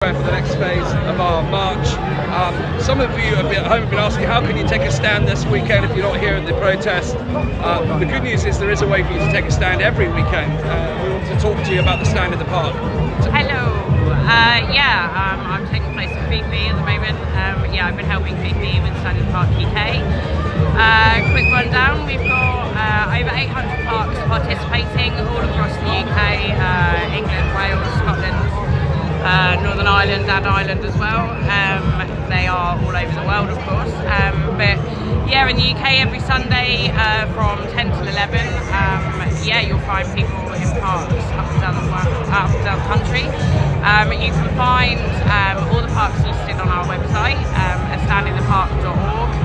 For the next phase of our march. Some of you at home have been asking, how can you take a stand this weekend if you're not here at the protest? The good news is there is a way for you to take a stand every weekend. We want to talk to you about the stand in the park. Hello. I'm taking place at Fifi at the moment. I've been helping Fifi with Stand in the Park UK. Quick rundown, we've got over 800 parks participating all across the UK, England, Wales, Scotland, Northern Ireland and Ireland as well. They are all over the world, of course. But in the UK every Sunday from 10 till 11, you'll find people in parks up and down the country. You can find all the parks listed on our website, Astin-Gregory.org.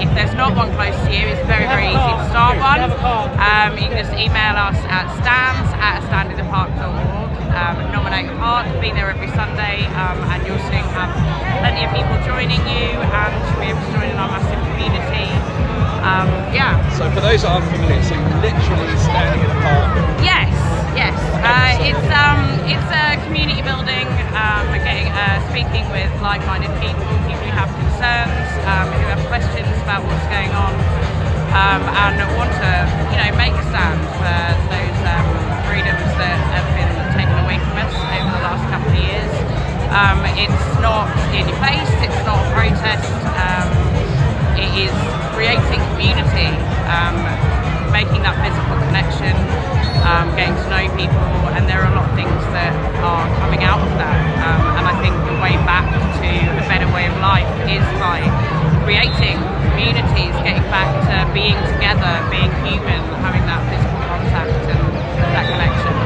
If there's not one close to you, it's very, very easy to start one. You can just email us at stands@astin-gregory.org. Nominate a park, be there every Sunday, and you'll soon have plenty of people joining you, and you'll be able to join in our massive community. So for those that aren't familiar, so you're literally standing in a park? Yes. It's a community building, speaking with like-minded people who have concerns, who have questions about what's going on, and want to, make a stand for those freedoms that have been taken away from us over the last couple of years. It's not in your face, it's not a protest, it is creating community, making that physical connection, getting to know people, and there are a lot of things that are coming out of that, and I think the way back to a better way of life is by creating communities, getting back to being together, being human, having that physical contact and that connection.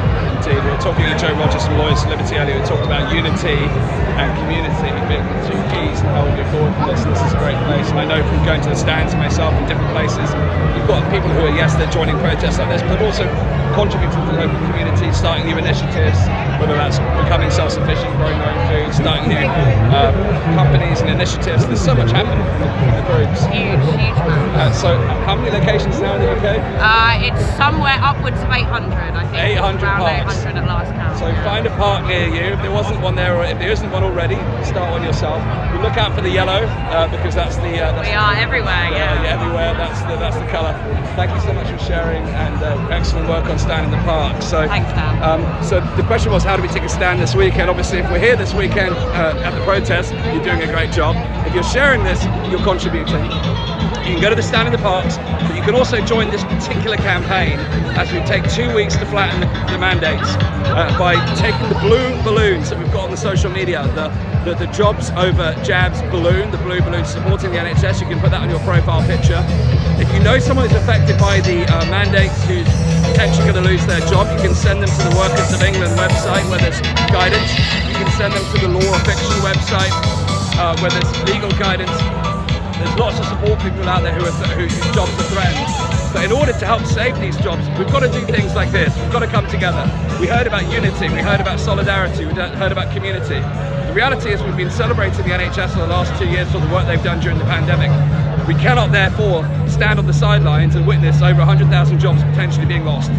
Indeed, we were talking to Joe Rogers from Lawyers for Liberty earlier. We talked about unity and community being the two keys to how we go forward from this. This is a great place, and I know from going to the stands myself in different places, you've got people who are, they're joining protests like this, but also contributing to the local community, starting new initiatives, whether that's becoming self-sufficient, growing their own food, starting new companies and initiatives. There's so much happening in the groups. Huge amount. So how many locations now in the UK? It's somewhere upwards of 800, I think. 800 around parks. 800 at last count. So find a park near you. If there wasn't one there, or if there isn't one already, start one yourself. You look out for the yellow, because that's the... we are everywhere, everywhere, that's the colour. Thank you so much for sharing, and excellent work on Stand in the Park. So, thanks, Dan. So the question was, how do we take a stand this weekend? Obviously, if we're here this weekend at the protest, you're doing a great job. If you're sharing this, you're contributing. You can go to the Stand in the Parks, but you can also join this particular campaign as we take 2 weeks to flatten the mandates by taking the blue balloons that we've got on the social media, the jobs over jabs balloon, the blue balloon supporting the NHS. You can put that on your profile picture. If you know someone who's affected by the mandates, who's potentially going to lose their job, you can send them to the Workers of England website where there's guidance. You can send them to the Law or Fiction website where there's legal guidance. There's lots of support people out there whose jobs are threatened. But in order to help save these jobs, we've got to do things like this. We've got to come together. We heard about unity, we heard about solidarity, we heard about community. The reality is we've been celebrating the NHS for the last 2 years for the work they've done during the pandemic. We cannot therefore stand on the sidelines and witness over 100,000 jobs potentially being lost.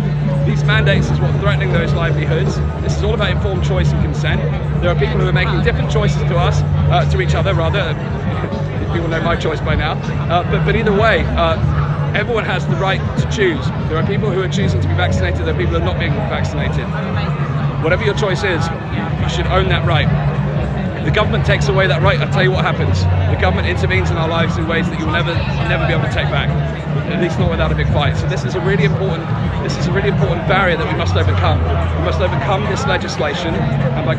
These mandates is what's threatening those livelihoods. This is all about informed choice and consent. There are people who are making different choices to us, to each other rather. People know my choice by now. But either way, everyone has the right to choose. There are people who are choosing to be vaccinated, there are people who are not being vaccinated. Whatever your choice is, you should own that right. If the government takes away that right, I'll tell you what happens. The government intervenes in our lives in ways that you'll never be able to take back. At least not without a big fight. So this is a really important barrier that we must overcome. We must overcome this legislation, and by